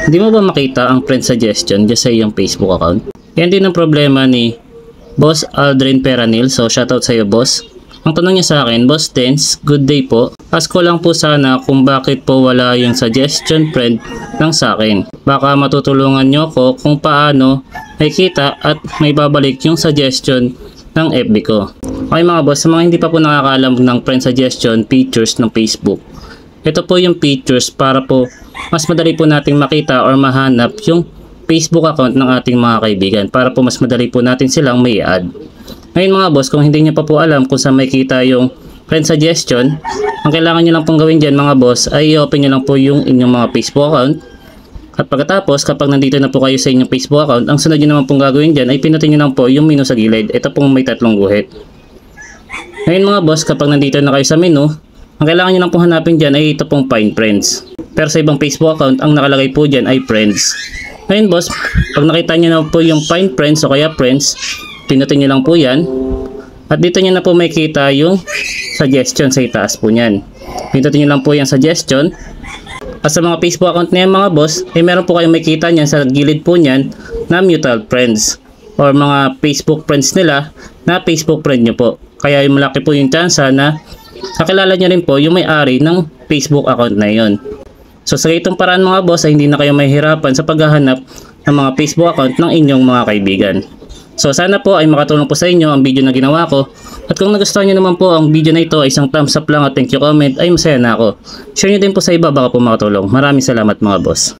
Hindi mo ba makita ang friend suggestion dyan sa iyong Facebook account? Yan din ang problema ni Boss Aldrin Peranil. So shoutout sa iyo, boss. Ang tanong niya sa akin, Boss Dens, good day po. Ask ko lang po sana kung bakit po wala yung suggestion friend lang sa akin. Baka matutulungan nyo ko kung paano may kita at may babalik yung suggestion ng FB ko. Okay mga boss, sa mga hindi pa po nakakaalam ng friend suggestion features ng Facebook. Ito po yung features para po mas madali po nating makita or mahanap yung Facebook account ng ating mga kaibigan para po mas madali po natin silang may add. Ngayon mga boss, kung hindi nyo pa po alam kung saan may kita yung friend suggestion, ang kailangan nyo lang pong gawin dyan mga boss ay i-open nyo lang po yung inyong mga Facebook account. At pagkatapos, kapag nandito na po kayo sa inyong Facebook account, ang sunod nyo naman pong gagawin dyan ay pinutin nyo lang po yung menu sa gilid. Ito pong may tatlong guhit. Ngayon mga boss, kapag nandito na kayo sa menu, ang kailangan nyo lang pong hanapin dyan ay ito pong Find Friends. Pero sa ibang Facebook account, ang nakalagay po dyan ay Friends. Ngayon boss, pag nakita nyo na po yung Find Friends o kaya Friends, pinutin nyo lang po yan. At dito nyo na po makikita yung suggestion sa itaas po nyan. Pinutin nyo lang po yung suggestion. At sa mga Facebook account na yan mga boss, ay meron po kayong makikita nyan sa gilid po nyan na mutual friends or mga Facebook friends nila na Facebook friend nyo po. Kaya yung malaki po yung chance na kakilala nyo rin po yung may-ari ng Facebook account na yon. So sa itong paraan mga boss ay hindi na kayo mahihirapan sa paghahanap ng mga Facebook account ng inyong mga kaibigan. So sana po ay makatulong po sa inyo ang video na ginawa ko. At kung nagustuhan nyo naman po ang video na ito ay isang thumbs up lang at thank you comment ay masaya na ako. Share nyo din po sa iba baka po makatulong. Maraming salamat mga boss.